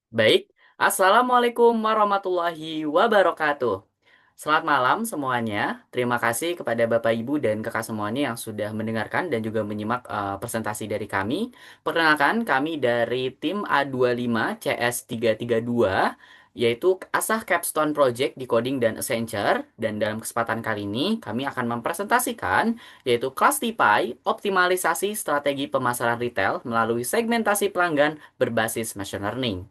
Baik, Assalamualaikum warahmatullahi wabarakatuh. Selamat malam semuanya. Terima kasih kepada Bapak, Ibu, dan kakak semuanya yang sudah mendengarkan dan juga menyimak presentasi dari kami. Perkenalkan, kami dari tim A25 CS332, yaitu Asah Capstone Project di Coding dan Accenture. Dan dalam kesempatan kali ini, kami akan mempresentasikan, yaitu Clastify, optimalisasi strategi pemasaran retail melalui segmentasi pelanggan berbasis machine learning.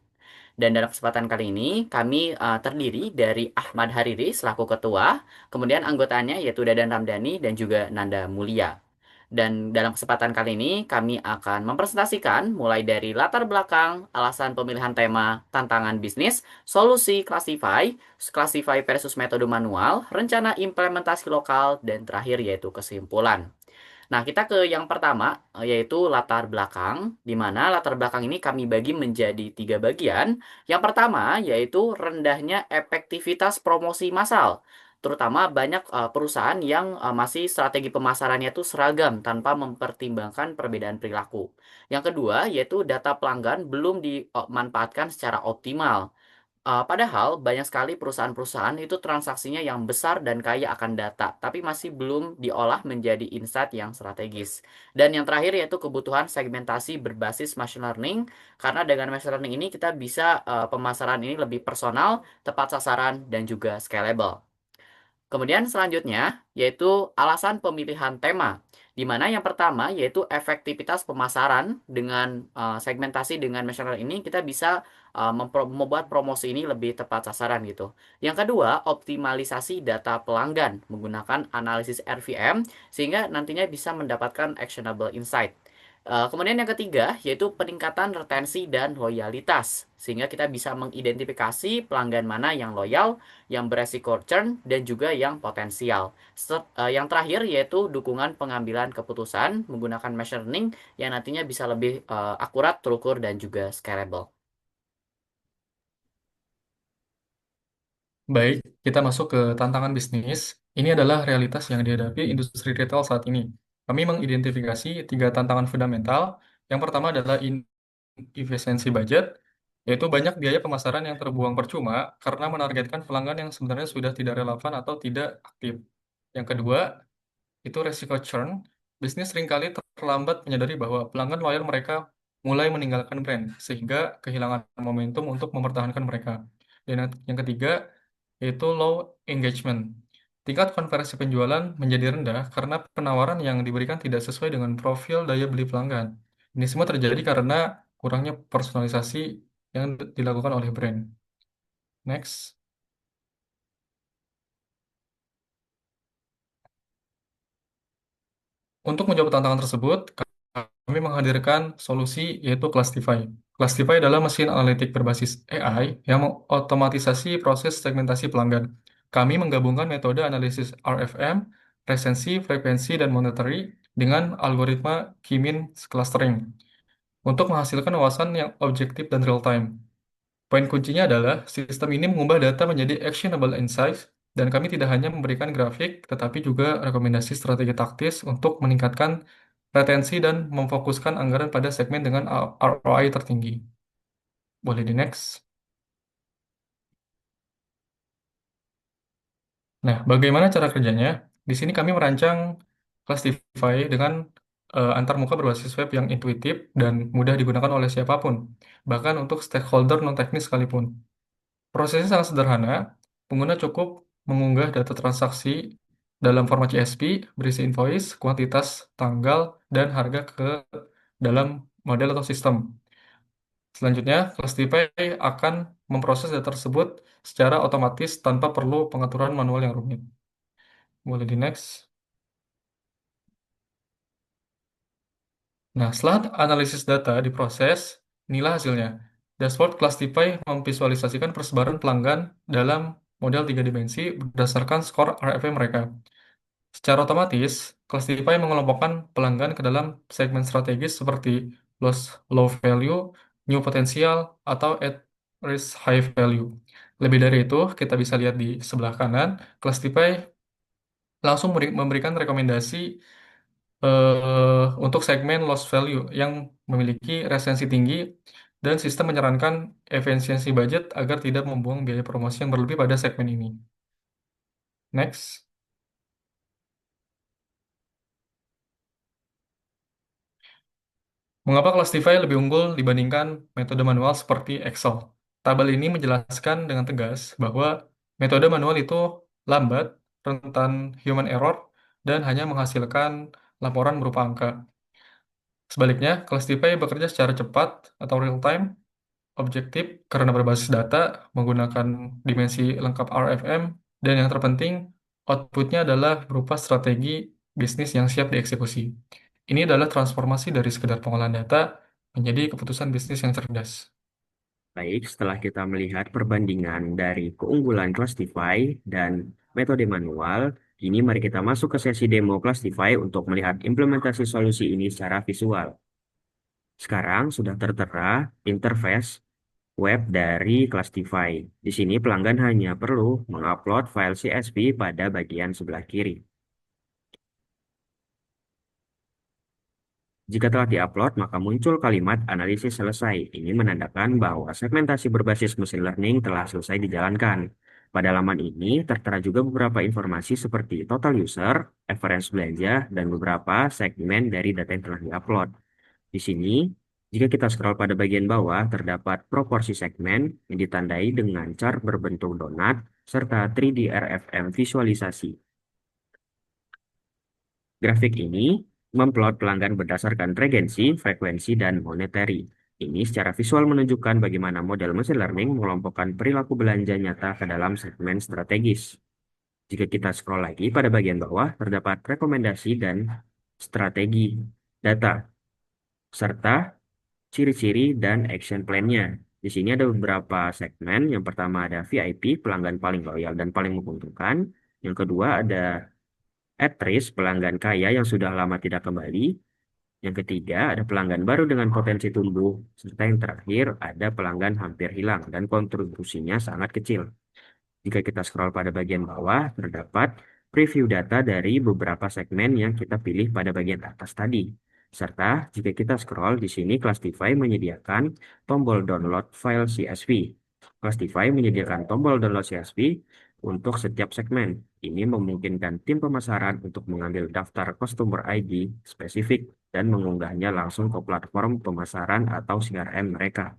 Dan dalam kesempatan kali ini, kami terdiri dari Ahmad Hariri selaku ketua, kemudian anggotanya yaitu Dadan Ramdhani dan juga Nanda Mulia. Dan dalam kesempatan kali ini, kami akan mempresentasikan mulai dari latar belakang, alasan pemilihan tema, tantangan bisnis, solusi Classify versus metode manual, rencana implementasi lokal, dan terakhir yaitu kesimpulan. Nah, kita ke yang pertama, yaitu latar belakang, di mana latar belakang ini kami bagi menjadi tiga bagian. Yang pertama, yaitu rendahnya efektivitas promosi massal. Terutama banyak perusahaan yang masih strategi pemasarannya itu seragam tanpa mempertimbangkan perbedaan perilaku. Yang kedua, yaitu data pelanggan belum dimanfaatkan secara optimal. Padahal banyak sekali perusahaan-perusahaan itu transaksinya yang besar dan kaya akan data, tapi masih belum diolah menjadi insight yang strategis. Dan yang terakhir yaitu kebutuhan segmentasi berbasis machine learning, karena dengan machine learning ini kita bisa pemasaran ini lebih personal, tepat sasaran, dan juga scalable. Kemudian selanjutnya yaitu alasan pemilihan tema, di mana yang pertama yaitu efektivitas pemasaran dengan segmentasi dengan machine learning ini kita bisa membuat promosi ini lebih tepat sasaran gitu. Yang kedua, optimalisasi data pelanggan menggunakan analisis RVM sehingga nantinya bisa mendapatkan actionable insight. Kemudian yang ketiga yaitu peningkatan retensi dan loyalitas sehingga kita bisa mengidentifikasi pelanggan mana yang loyal, yang beresiko churn, dan juga yang potensial. Yang terakhir yaitu dukungan pengambilan keputusan menggunakan machine learning yang nantinya bisa lebih akurat, terukur, dan juga scalable. Baik, kita masuk ke tantangan bisnis. Ini adalah realitas yang dihadapi industri retail saat ini. Kami mengidentifikasi tiga tantangan fundamental. Yang pertama adalah efisiensi budget, yaitu banyak biaya pemasaran yang terbuang percuma karena menargetkan pelanggan yang sebenarnya sudah tidak relevan atau tidak aktif. Yang kedua, itu resiko churn. Bisnis seringkali terlambat menyadari bahwa pelanggan loyal mereka mulai meninggalkan brand, sehingga kehilangan momentum untuk mempertahankan mereka. Dan yang ketiga, yaitu low engagement. Tingkat konversi penjualan menjadi rendah karena penawaran yang diberikan tidak sesuai dengan profil daya beli pelanggan. Ini semua terjadi karena kurangnya personalisasi yang dilakukan oleh brand. Next. Untuk menjawab tantangan tersebut, kami menghadirkan solusi yaitu Clastify. Clastify adalah mesin analitik berbasis AI yang mengotomatisasi proses segmentasi pelanggan. Kami menggabungkan metode analisis RFM, resensi, frekuensi, dan monetary dengan algoritma K-means clustering untuk menghasilkan wawasan yang objektif dan real-time. Poin kuncinya adalah sistem ini mengubah data menjadi actionable insights, dan kami tidak hanya memberikan grafik, tetapi juga rekomendasi strategi taktis untuk meningkatkan retensi dan memfokuskan anggaran pada segmen dengan ROI tertinggi. Boleh di next. Nah, bagaimana cara kerjanya? Di sini kami merancang Classify dengan antarmuka berbasis web yang intuitif dan mudah digunakan oleh siapapun, bahkan untuk stakeholder non-teknis sekalipun. Prosesnya sangat sederhana. Pengguna cukup mengunggah data transaksi dalam format CSV, berisi invoice, kuantitas, tanggal, dan harga ke dalam model atau sistem. Selanjutnya, Clastify akan memproses data tersebut secara otomatis tanpa perlu pengaturan manual yang rumit. Boleh di next. Nah, setelah analisis data diproses, inilah hasilnya. Dashboard Classify memvisualisasikan persebaran pelanggan dalam model tiga dimensi berdasarkan skor RFM mereka. Secara otomatis, Classify mengelompokkan pelanggan ke dalam segmen strategis seperti low value, new potential, atau at risk high value. Lebih dari itu, kita bisa lihat di sebelah kanan, Classify langsung memberikan rekomendasi untuk segmen loss value yang memiliki resensi tinggi dan sistem menyarankan efisiensi budget agar tidak membuang biaya promosi yang berlebih pada segmen ini. Next. Mengapa Classify lebih unggul dibandingkan metode manual seperti Excel? Tabel ini menjelaskan dengan tegas bahwa metode manual itu lambat, rentan human error, dan hanya menghasilkan laporan berupa angka. Sebaliknya, Classify bekerja secara cepat atau real time, objektif karena berbasis data, menggunakan dimensi lengkap RFM, dan yang terpenting, outputnya adalah berupa strategi bisnis yang siap dieksekusi. Ini adalah transformasi dari sekedar pengolahan data menjadi keputusan bisnis yang cerdas. Baik, setelah kita melihat perbandingan dari keunggulan Classify dan metode manual, kini mari kita masuk ke sesi demo Classify untuk melihat implementasi solusi ini secara visual. Sekarang sudah tertera interface web dari Classify. Di sini pelanggan hanya perlu mengupload file CSV pada bagian sebelah kiri. Jika telah diupload, maka muncul kalimat analisis selesai. Ini menandakan bahwa segmentasi berbasis machine learning telah selesai dijalankan. Pada laman ini tertera juga beberapa informasi seperti total user, average belanja, dan beberapa segmen dari data yang telah diupload. Di sini, jika kita scroll pada bagian bawah, terdapat proporsi segmen yang ditandai dengan chart berbentuk donat serta 3D RFM visualisasi. Grafik ini memplot pelanggan berdasarkan regensi, frekuensi, dan monetary. Ini secara visual menunjukkan bagaimana model machine learning mengelompokkan perilaku belanja nyata ke dalam segmen strategis. Jika kita scroll lagi pada bagian bawah, terdapat rekomendasi dan strategi data, serta ciri-ciri dan action plan-nya. Di sini ada beberapa segmen. Yang pertama ada VIP, pelanggan paling loyal dan paling menguntungkan. Yang kedua ada at risk, pelanggan kaya yang sudah lama tidak kembali. Yang ketiga, ada pelanggan baru dengan potensi tumbuh. Serta yang terakhir, ada pelanggan hampir hilang dan kontribusinya sangat kecil. Jika kita scroll pada bagian bawah, terdapat preview data dari beberapa segmen yang kita pilih pada bagian atas tadi. Serta jika kita scroll di sini, Classify menyediakan tombol download file CSV. Classify menyediakan tombol download CSV untuk setiap segmen. Ini memungkinkan tim pemasaran untuk mengambil daftar customer ID spesifik dan mengunggahnya langsung ke platform pemasaran atau CRM mereka.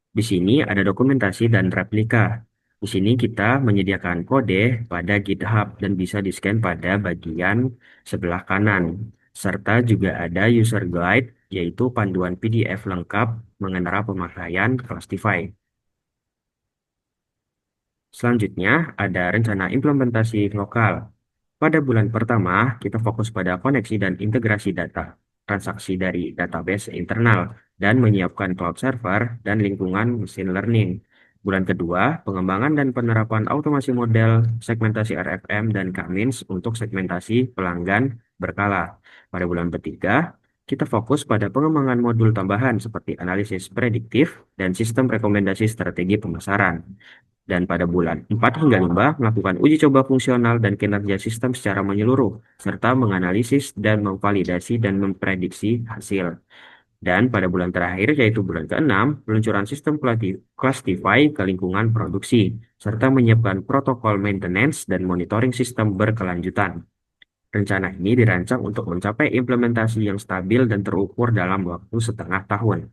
Di sini ada dokumentasi dan replika. Di sini kita menyediakan kode pada GitHub dan bisa di-scan pada bagian sebelah kanan. Serta juga ada user guide, yaitu panduan PDF lengkap mengenai pemakaian Classify. Selanjutnya, ada rencana implementasi lokal. Pada bulan pertama, kita fokus pada koneksi dan integrasi data, transaksi dari database internal, dan menyiapkan cloud server dan lingkungan machine learning. Bulan kedua, pengembangan dan penerapan automasi model, segmentasi RFM, dan K-means untuk segmentasi pelanggan berkala. Pada bulan ketiga, kita fokus pada pengembangan modul tambahan seperti analisis prediktif dan sistem rekomendasi strategi pemasaran. Dan pada bulan 4 hingga 5 melakukan uji coba fungsional dan kinerja sistem secara menyeluruh, serta menganalisis dan memvalidasi dan memprediksi hasil. Dan pada bulan terakhir, yaitu bulan ke-6, peluncuran sistem Classify ke lingkungan produksi, serta menyiapkan protokol maintenance dan monitoring sistem berkelanjutan. Rencana ini dirancang untuk mencapai implementasi yang stabil dan terukur dalam waktu setengah tahun.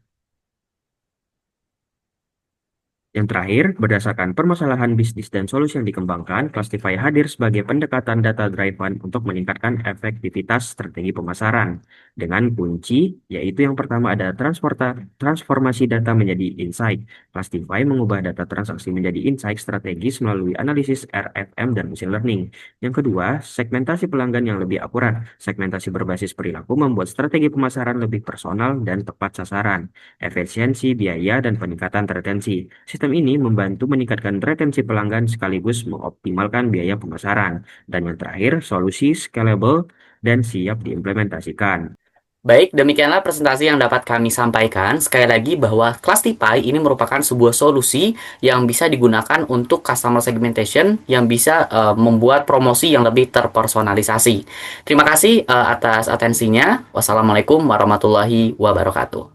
Yang terakhir, berdasarkan permasalahan bisnis dan solusi yang dikembangkan, Classify hadir sebagai pendekatan data-driven untuk meningkatkan efektivitas strategi pemasaran. Dengan kunci, yaitu yang pertama ada transformasi data menjadi insight. Classify mengubah data transaksi menjadi insight strategis melalui analisis RFM dan machine learning. Yang kedua, segmentasi pelanggan yang lebih akurat. Segmentasi berbasis perilaku membuat strategi pemasaran lebih personal dan tepat sasaran. Efisiensi, biaya, dan peningkatan retensi. Sistem ini membantu meningkatkan retensi pelanggan sekaligus mengoptimalkan biaya pemasaran. Dan yang terakhir, solusi scalable dan siap diimplementasikan. Baik, demikianlah presentasi yang dapat kami sampaikan. Sekali lagi bahwa Classify ini merupakan sebuah solusi yang bisa digunakan untuk customer segmentation yang bisa membuat promosi yang lebih terpersonalisasi. Terima kasih atas atensinya. Wassalamualaikum warahmatullahi wabarakatuh.